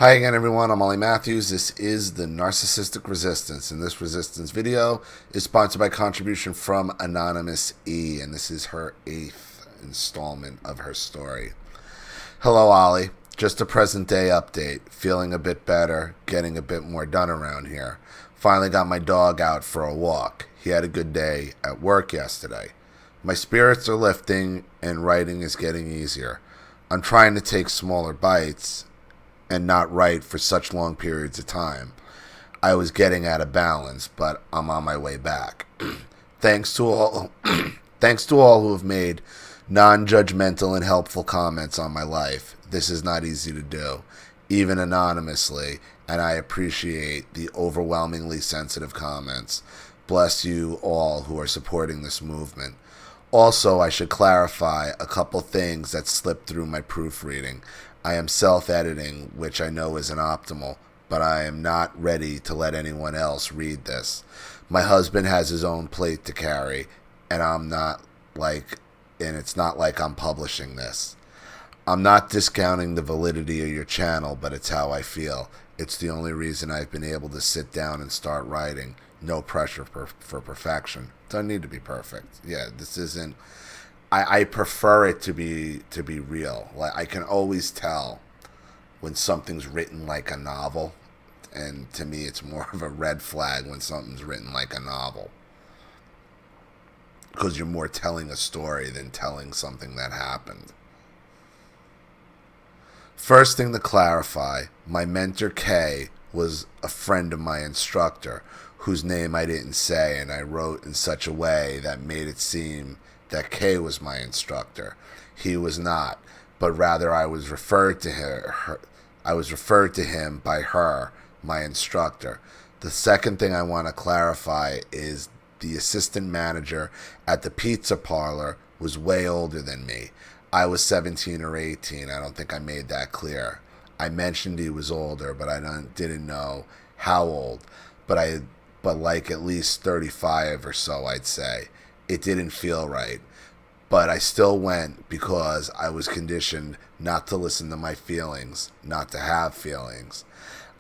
Hi again, everyone. I'm Ollie Matthews. This is the Narcissistic Resistance, and this resistance video is sponsored by contribution from Anonymous E, and this is her 8th installment of her story. Hello, Ollie. Just a present day update. Feeling a bit better, getting a bit more done around here. Finally got my dog out for a walk. He had a good day at work yesterday. My spirits are lifting, and writing is getting easier. I'm trying to take smaller bites and not write for such long periods of time. I was getting out of balance, but I'm on my way back. Thanks to all who have made non-judgmental and helpful comments on my life. This is not easy to do, even anonymously, and I appreciate the overwhelmingly sensitive comments. Bless you all who are supporting this movement. Also, I should clarify a couple things that slipped through my proofreading. I am self-editing, which I know isn't optimal, but I am not ready to let anyone else read this. My husband has his own plate to carry, and it's not like I'm publishing this. I'm not discounting the validity of your channel, but it's how I feel. It's the only reason I've been able to sit down and start writing. No pressure for perfection. Doesn't need to be perfect. Yeah, this isn't... I prefer it to be real. Like, I can always tell when something's written like a novel, and to me it's more of a red flag when something's written like a novel, because you're more telling a story than telling something that happened. First thing to clarify, my mentor Kay was a friend of my instructor, whose name I didn't say, and I wrote in such a way that made it seem that Kay was my instructor. He was not, but rather I was referred to him by her, my instructor. The second thing I want to clarify is the assistant manager at the pizza parlor was way older than me. I was 17 or 18. I don't think I made that clear. I mentioned he was older, but I didn't know how old. But like at least 35 or so, I'd say. It didn't feel right, but I still went because I was conditioned not to listen to my feelings, not to have feelings.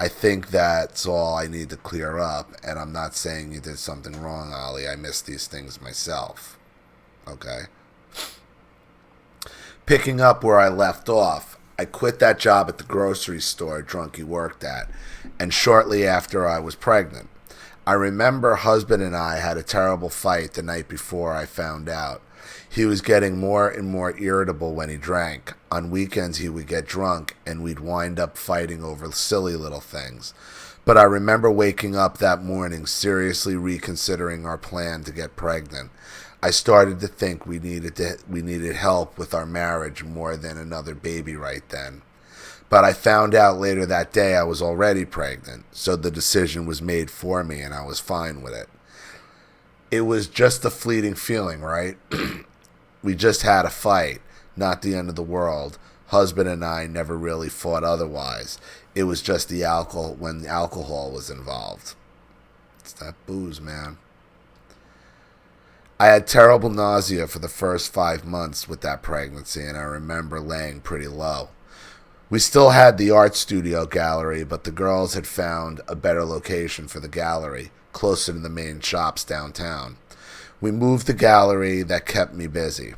I think that's all I need to clear up, and I'm not saying you did something wrong, Ollie. I miss these things myself. Okay? Picking up where I left off, I quit that job at the grocery store Drunky worked at, and shortly after I was pregnant. I remember husband and I had a terrible fight the night before I found out. He was getting more and more irritable when he drank. On weekends he would get drunk and we'd wind up fighting over silly little things. But I remember waking up that morning seriously reconsidering our plan to get pregnant. I started to think we needed help with our marriage more than another baby right then. But I found out later that day I was already pregnant, so the decision was made for me and I was fine with it. It was just a fleeting feeling, right? We just had a fight, not the end of the world. Husband and I never really fought otherwise. It was just the alcohol when the alcohol was involved. It's that booze, man. I had terrible nausea for the first 5 months with that pregnancy, and I remember laying pretty low. We still had the art studio gallery, but the girls had found a better location for the gallery, closer to the main shops downtown. We moved the gallery. That kept me busy.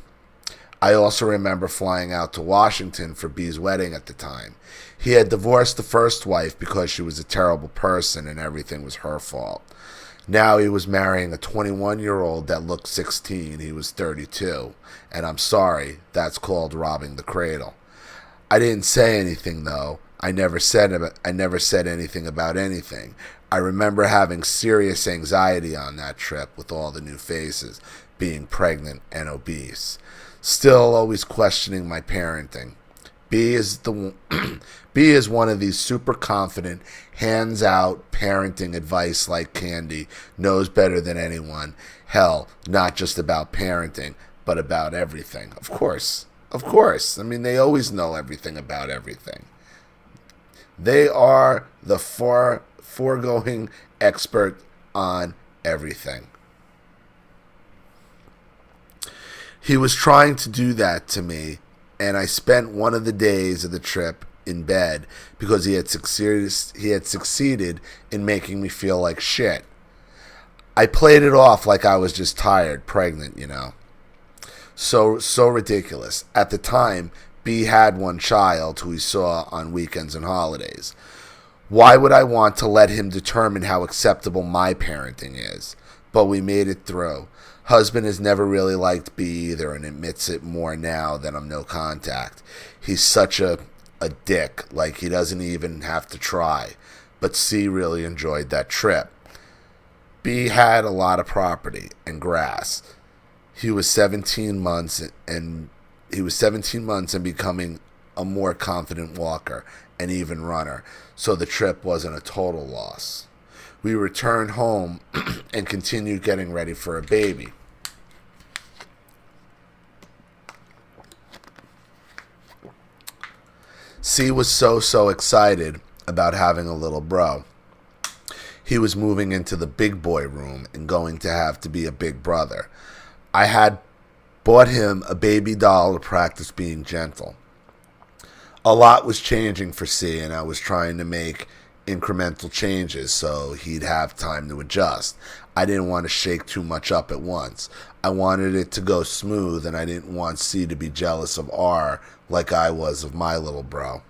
I also remember flying out to Washington for B's wedding at the time. He had divorced the first wife because she was a terrible person and everything was her fault. Now he was marrying a 21-year-old that looked 16. He was 32. And I'm sorry, that's called robbing the cradle. I didn't say anything, though. I never said anything about anything. I remember having serious anxiety on that trip with all the new faces, being pregnant and obese. Still always questioning my parenting. B is one of these super confident, hands-out parenting advice like candy, knows better than anyone. Hell, not just about parenting, but about everything. Of course. Of course. I mean, they always know everything about everything. They are the foregoing expert on everything. He was trying to do that to me, and I spent one of the days of the trip in bed because he had succeeded in making me feel like shit. I played it off like I was just tired, pregnant, you know. So ridiculous. At the time, B had one child who he saw on weekends and holidays. Why would I want to let him determine how acceptable my parenting is? But we made it through. Husband has never really liked B either and admits it more now that I'm no contact. He's such a dick, like he doesn't even have to try. But C really enjoyed that trip. B had a lot of property and grass. He was 17 months and becoming a more confident walker and even runner, so the trip wasn't a total loss. We returned home and continued getting ready for a baby. C was so excited about having a little bro. He was moving into the big boy room and going to have to be a big brother. I had bought him a baby doll to practice being gentle. A lot was changing for C, and I was trying to make incremental changes so he'd have time to adjust. I didn't want to shake too much up at once. I wanted it to go smooth, and I didn't want C to be jealous of R like I was of my little bro.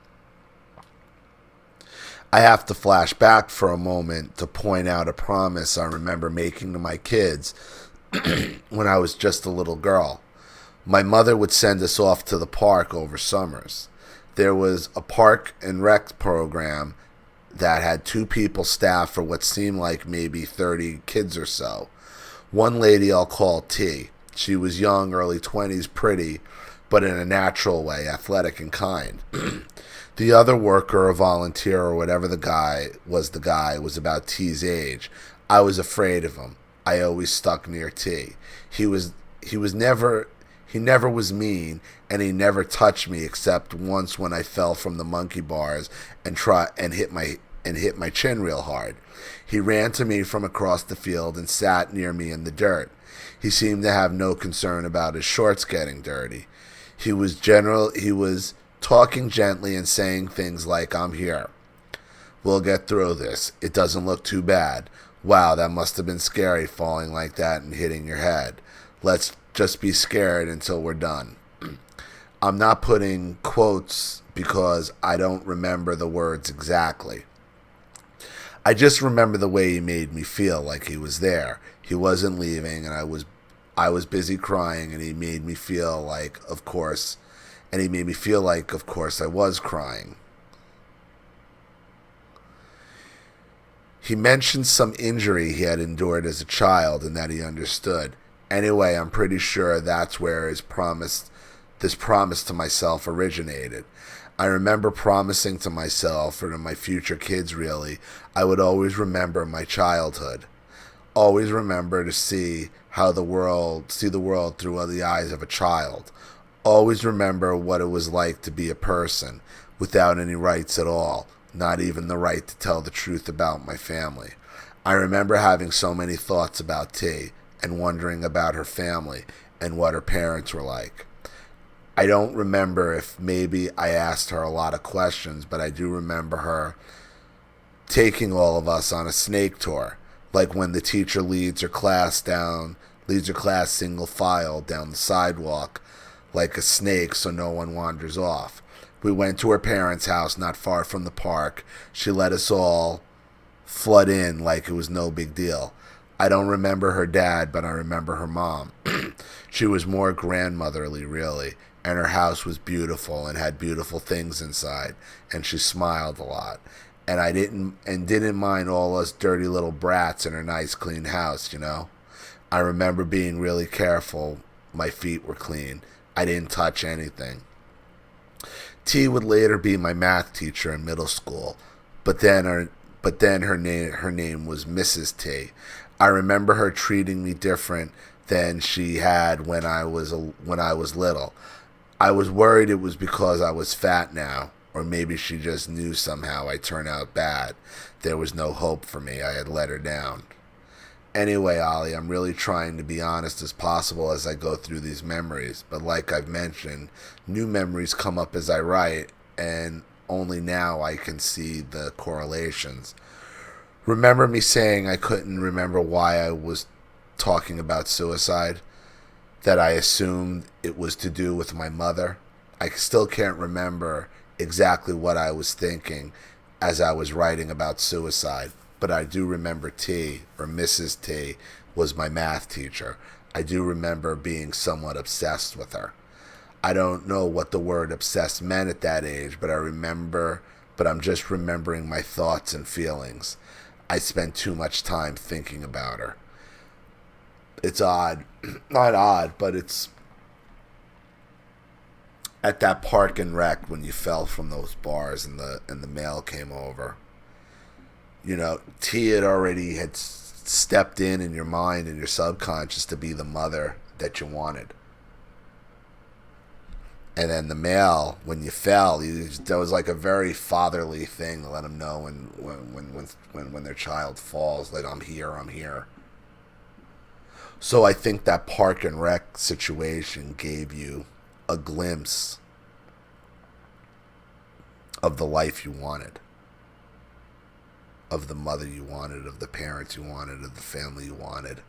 I have to flash back for a moment to point out a promise I remember making to my kids when I was just a little girl. My mother would send us off to the park over summers. There was a park and rec program that had 2 people staffed for what seemed like maybe 30 kids or so. One lady I'll call T. She was young, early 20s, pretty, but in a natural way, athletic and kind. The other worker or volunteer or whatever the guy was about T's age. I was afraid of him. I always stuck near T. He never was mean, and he never touched me except once when I fell from the monkey bars and hit my chin real hard. He ran to me from across the field and sat near me in the dirt. He seemed to have no concern about his shorts getting dirty. He was talking gently and saying things like, "I'm here. We'll get through this. It doesn't look too bad. Wow, that must have been scary falling like that and hitting your head. Let's just be scared until we're done." I'm not putting quotes because I don't remember the words exactly. I just remember the way he made me feel like he was there. He wasn't leaving, and I was busy crying, and he made me feel like, of course, I was crying. He mentioned some injury he had endured as a child and that he understood. Anyway, I'm pretty sure that's where this promise to myself originated. I remember promising to myself, or to my future kids really, I would always remember my childhood. Always remember to see the world through the eyes of a child. Always remember what it was like to be a person without any rights at all, not even the right to tell the truth about my family. I remember having so many thoughts about T and wondering about her family and what her parents were like. I don't remember if maybe I asked her a lot of questions, but I do remember her taking all of us on a snake tour, like when the teacher leads her class single file down the sidewalk like a snake so no one wanders off. We went to her parents' house not far from the park. She let us all flood in like it was no big deal. I don't remember her dad, but I remember her mom. She was more grandmotherly, really, and her house was beautiful and had beautiful things inside, and she smiled a lot. And I didn't mind all us dirty little brats in her nice clean house, you know. I remember being really careful. My feet were clean. I didn't touch anything. T would later be my math teacher in middle school, but then her name was Mrs. T. I remember her treating me different than she had when I was little. I was worried it was because I was fat now, or maybe she just knew somehow I'd turn out bad. There was no hope for me. I had let her down. Anyway, Ollie, I'm really trying to be honest as possible as I go through these memories. But like I've mentioned, new memories come up as I write, and only now I can see the correlations. Remember me saying I couldn't remember why I was talking about suicide? That I assumed it was to do with my mother? I still can't remember exactly what I was thinking as I was writing about suicide, but I do remember T, or Mrs. T, was my math teacher. I do remember being somewhat obsessed with her. I don't know what the word obsessed meant at that age, but I'm just remembering my thoughts and feelings. I spent too much time thinking about her. It's odd. Not odd, but it's at that park and rec when you fell from those bars and the mail came over. You know, T had stepped in your mind and your subconscious to be the mother that you wanted. And then the mail, when you fell, that was like a very fatherly thing to let them know when their child falls, like, I'm here. So I think that park and rec situation gave you a glimpse of the life you wanted, of the mother you wanted, of the parents you wanted, of the family you wanted.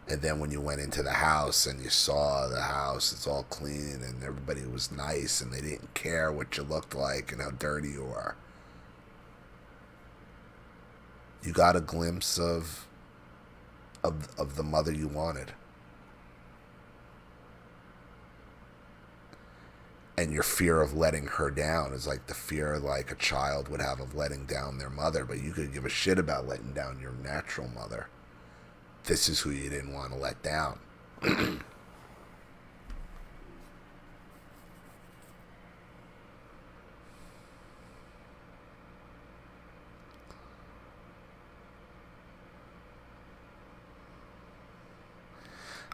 And then when you went into the house and you saw the house, it's all clean and everybody was nice and they didn't care what you looked like and how dirty you were. You got a glimpse of the mother you wanted. And your fear of letting her down is like the fear like a child would have of letting down their mother, but you could give a shit about letting down your natural mother. This is who you didn't want to let down.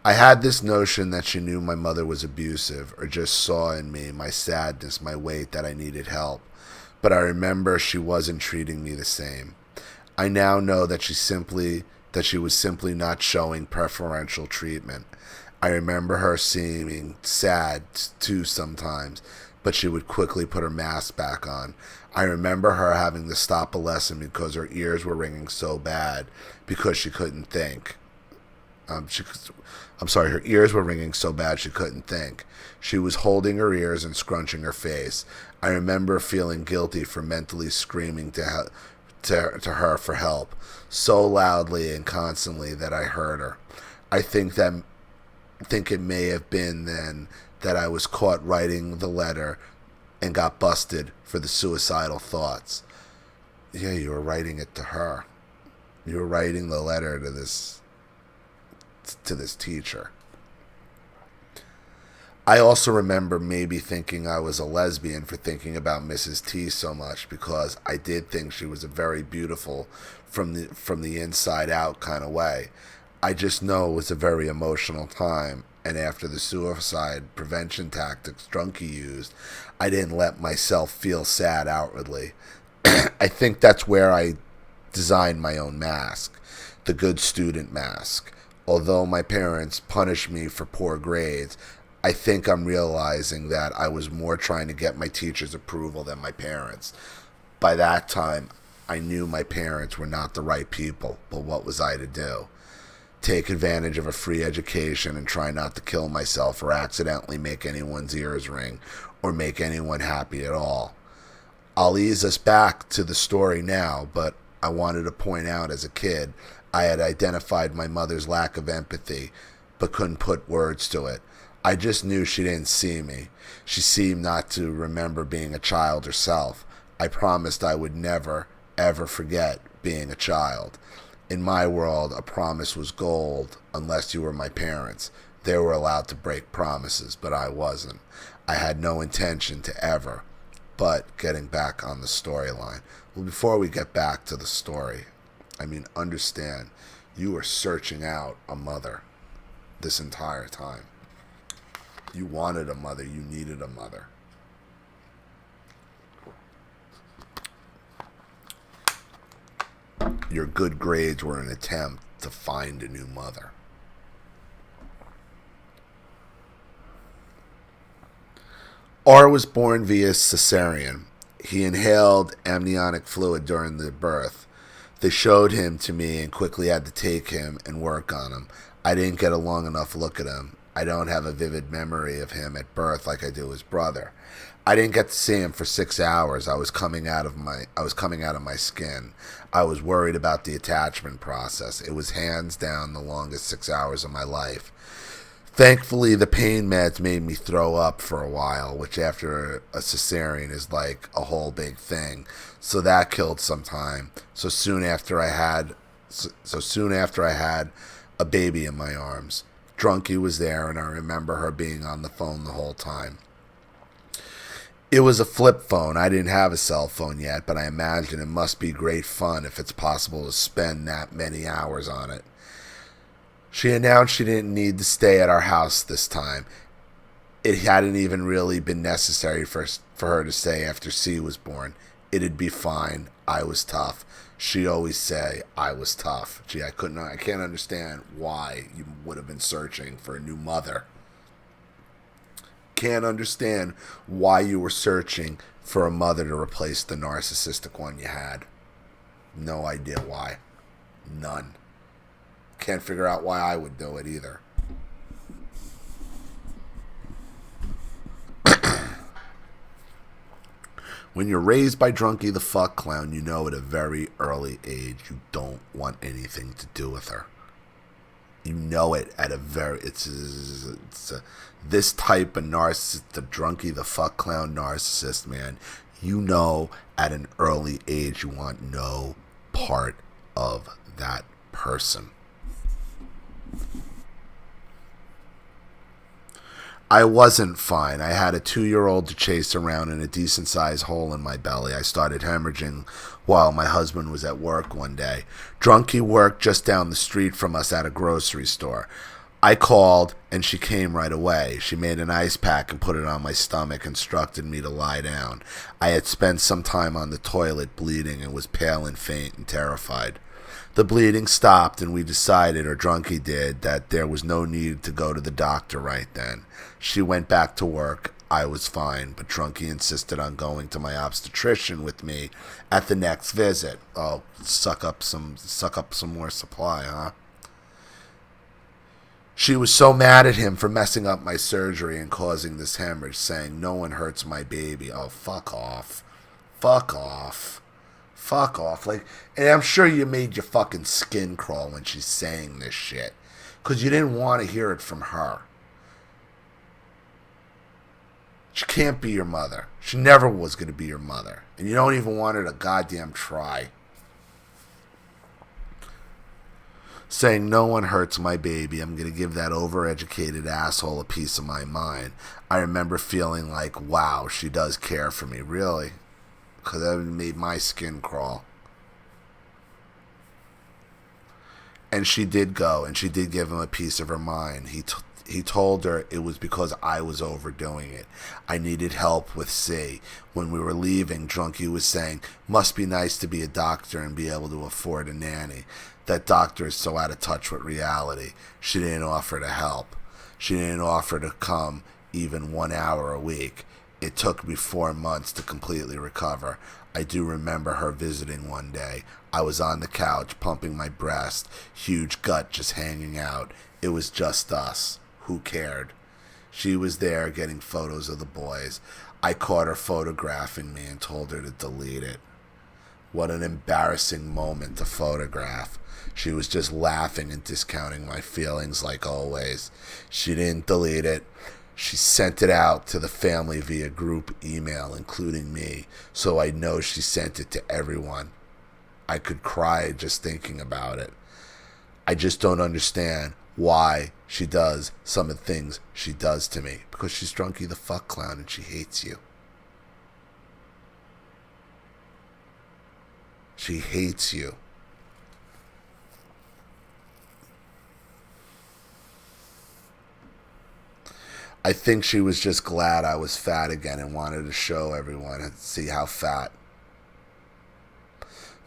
I had this notion that she knew my mother was abusive or just saw in me my sadness, my weight, that I needed help. But I remember she wasn't treating me the same. I now know that she was simply not showing preferential treatment. I remember her seeming sad too sometimes, but she would quickly put her mask back on. I remember her having to stop a lesson because her ears were ringing so bad because she couldn't think. Her ears were ringing so bad she couldn't think. She was holding her ears and scrunching her face. I remember feeling guilty for mentally screaming to her for help so loudly and constantly that I heard her. I think it may have been then that I was caught writing the letter and got busted for the suicidal thoughts. Yeah, you were writing it to her. You were writing the letter to this teacher. I also remember maybe thinking I was a lesbian for thinking about Mrs. T so much, because I did think she was a very beautiful from the inside out kind of way. I just know it was a very emotional time, and after the suicide prevention tactics Drunky used, I didn't let myself feel sad outwardly. I think that's where I designed my own mask, the good student mask. Although my parents punished me for poor grades, I think I'm realizing that I was more trying to get my teacher's approval than my parents. By that time, I knew my parents were not the right people, but what was I to do? Take advantage of a free education and try not to kill myself or accidentally make anyone's ears ring or make anyone happy at all. I'll ease us back to the story now, but I wanted to point out as a kid, I had identified my mother's lack of empathy, but couldn't put words to it. I just knew she didn't see me. She seemed not to remember being a child herself. I promised I would never, ever forget being a child. In my world, a promise was gold unless you were my parents. They were allowed to break promises, but I wasn't. I had no intention to ever. But getting back on the storyline. Well, before we get back to the story, understand, you were searching out a mother this entire time. You wanted a mother. You needed a mother. Your good grades were an attempt to find a new mother. R was born via cesarean. He inhaled amniotic fluid during the birth. They showed him to me and quickly had to take him and work on him. I didn't get a long enough look at him. I don't have a vivid memory of him at birth like I do his brother. I didn't get to see him for 6 hours. I was coming out of my skin. I was worried about the attachment process. It was hands down the longest 6 hours of my life. Thankfully, the pain meds made me throw up for a while, which after a cesarean is like a whole big thing. So that killed some time. So soon after I had a baby in my arms. Drunky was there, and I remember her being on the phone the whole time. It was a flip phone. I didn't have a cell phone yet, but I imagine it must be great fun if it's possible to spend that many hours on it. She announced she didn't need to stay at our house this time. It hadn't even really been necessary for her to stay after C was born. It'd be fine. I was tough. She'd always say I was tough. Gee, I can't understand why you would have been searching for a new mother. Can't understand why you were searching for a mother to replace the narcissistic one you had. No idea why. None. Can't figure out why I would do it either. When you're raised by Drunky the fuck clown, you know at a very early age you don't want anything to do with her. You know it at a very... This type of narcissist, the Drunky the fuck clown narcissist, man, you know at an early age you want no part of that person. I wasn't fine. I had a 2-year-old to chase around in a decent-sized hole in my belly. I started hemorrhaging while my husband was at work one day. Drunky worked just down the street from us at a grocery store. I called, and she came right away. She made an ice pack and put it on my stomach, instructed me to lie down. I had spent some time on the toilet bleeding and was pale and faint and terrified. The bleeding stopped, and we decided, or Drunky did, that there was no need to go to the doctor right then. She went back to work. I was fine, but Drunky insisted on going to my obstetrician with me at the next visit. Oh, suck up some more supply, huh? She was so mad at him for messing up my surgery and causing this hemorrhage, saying, "No one hurts my baby." Oh, fuck off. Fuck off. Fuck off. Like, and I'm sure you made your fucking skin crawl when she's saying this shit, because you didn't want to hear it from her. She can't be your mother. She never was going to be your mother. And you don't even want her to goddamn try. Saying, "No one hurts my baby. I'm going to give that overeducated asshole a piece of my mind." I remember feeling like, wow, she does care for me. Really? Because that made my skin crawl. And she did go, and she did give him a piece of her mind. He told her it was because I was overdoing it. I needed help with C. When we were leaving, Drunky was saying, "Must be nice to be a doctor and be able to afford a nanny. That doctor is so out of touch with reality." She didn't offer to help. She didn't offer to come even 1 hour a week. It took me 4 months to completely recover. I do remember her visiting one day. I was on the couch pumping my breast, huge gut just hanging out. It was just us. Who cared? She was there getting photos of the boys. I caught her photographing me and told her to delete it. What an embarrassing moment to photograph. She was just laughing and discounting my feelings like always. She didn't delete it. She sent it out to the family via group email, including me, so I know she sent it to everyone. I could cry just thinking about it. I just don't understand why she does some of the things she does to me. Because she's Drunky the fuck clown and she hates you. She hates you. I think she was just glad I was fat again and wanted to show everyone and see how fat.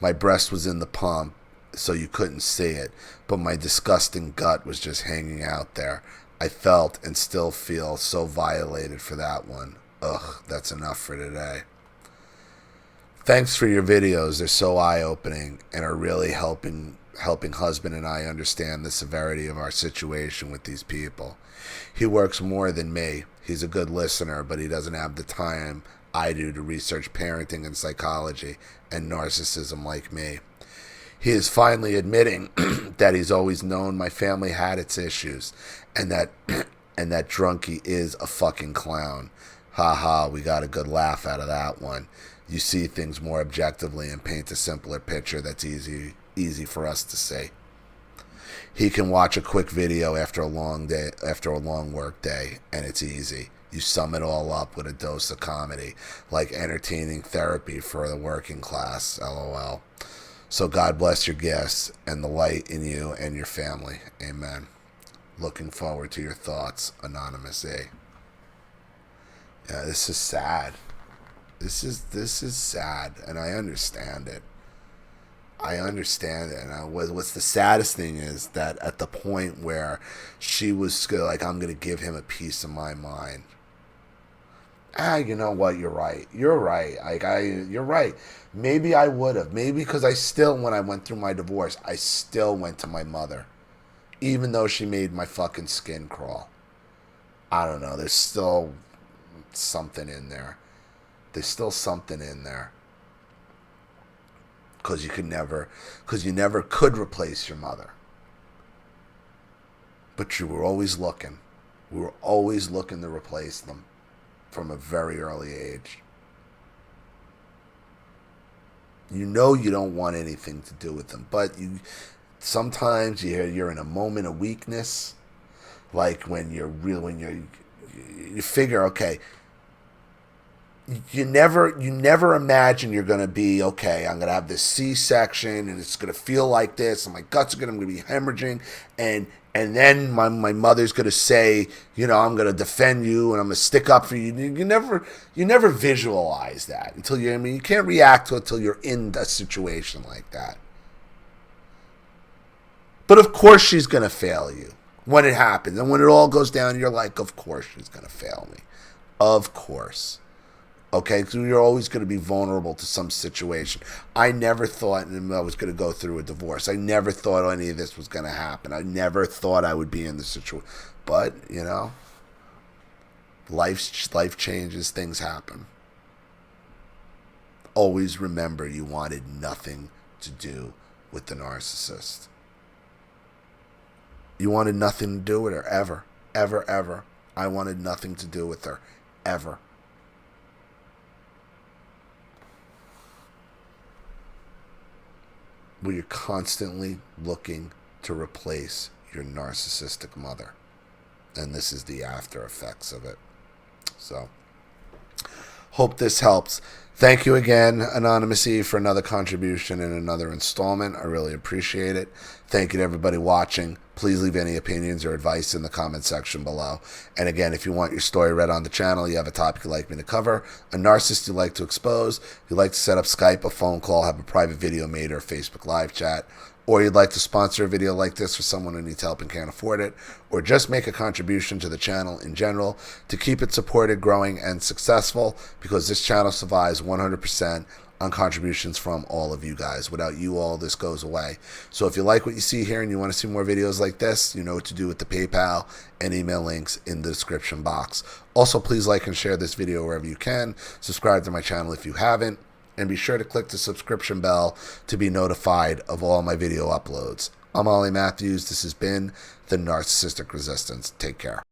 My breast was in the pump, so you couldn't see it, but my disgusting gut was just hanging out there. I felt and still feel so violated for that one. Ugh, that's enough for today. Thanks for your videos. They're so eye-opening and are really helping husband and I understand the severity of our situation with these people. He works more than me. He's a good listener, but he doesn't have the time I do to research parenting and psychology and narcissism like me. He is finally admitting that he's always known my family had its issues and that Drunky is a fucking clown. Ha ha, we got a good laugh out of that one. You see things more objectively and paint a simpler picture that's easy for us to see. He can watch a quick video after a long work day, and it's easy. You sum it all up with a dose of comedy, like entertaining therapy for the working class, lol. So God bless your guests and the light in you and your family. Amen. Looking forward to your thoughts, Anonymous A. Yeah, this is sad. This is sad, and I understand it. And what's the saddest thing is that at the point where she was like, I'm going to give him a piece of my mind. You know what? You're right. You're right. You're right. Maybe I would have. Maybe because when I went through my divorce, I still went to my mother. Even though she made my fucking skin crawl. I don't know. There's still something in there. Because you never could replace your mother. But you were always looking. We were always looking to replace them from a very early age. You know you don't want anything to do with them, but sometimes you're in a moment of weakness, like when you figure, okay, you never imagine you're going to be, okay, I'm going to have this C-section and it's going to feel like this and my guts are going to be hemorrhaging and then my mother's going to say, I'm going to defend you and I'm going to stick up for you. You never visualize that until you can't react to it until you're in a situation like that. But of course she's going to fail you when it happens. And when it all goes down, you're like, of course she's going to fail me. Of course. Okay, so you're always going to be vulnerable to some situation. I never thought I was going to go through a divorce. I never thought any of this was going to happen. I never thought I would be in this situation. But, life changes, things happen. Always remember you wanted nothing to do with the narcissist. You wanted nothing to do with her, ever. Ever, ever. I wanted nothing to do with her, ever. Where you're constantly looking to replace your narcissistic mother. And this is the after effects of it. So, hope this helps. Thank you again, Anonymous E, for another contribution and another installment. I really appreciate it. Thank you to everybody watching. Please leave any opinions or advice in the comment section below. And again, if you want your story read on the channel, you have a topic you'd like me to cover, a narcissist you'd like to expose, you'd like to set up Skype, a phone call, have a private video made, or a Facebook live chat, or you'd like to sponsor a video like this for someone who needs help and can't afford it, or just make a contribution to the channel in general to keep it supported, growing, and successful, because this channel survives 100% on contributions from all of you guys. Without you all, this goes away. So if you like what you see here and you want to see more videos like this, you know what to do with the PayPal and email links in the description box. Also, please like and share this video wherever you can. Subscribe to my channel if you haven't. And be sure to click the subscription bell to be notified of all my video uploads. I'm Ollie Matthews. This has been The Narcissistic Resistance. Take care.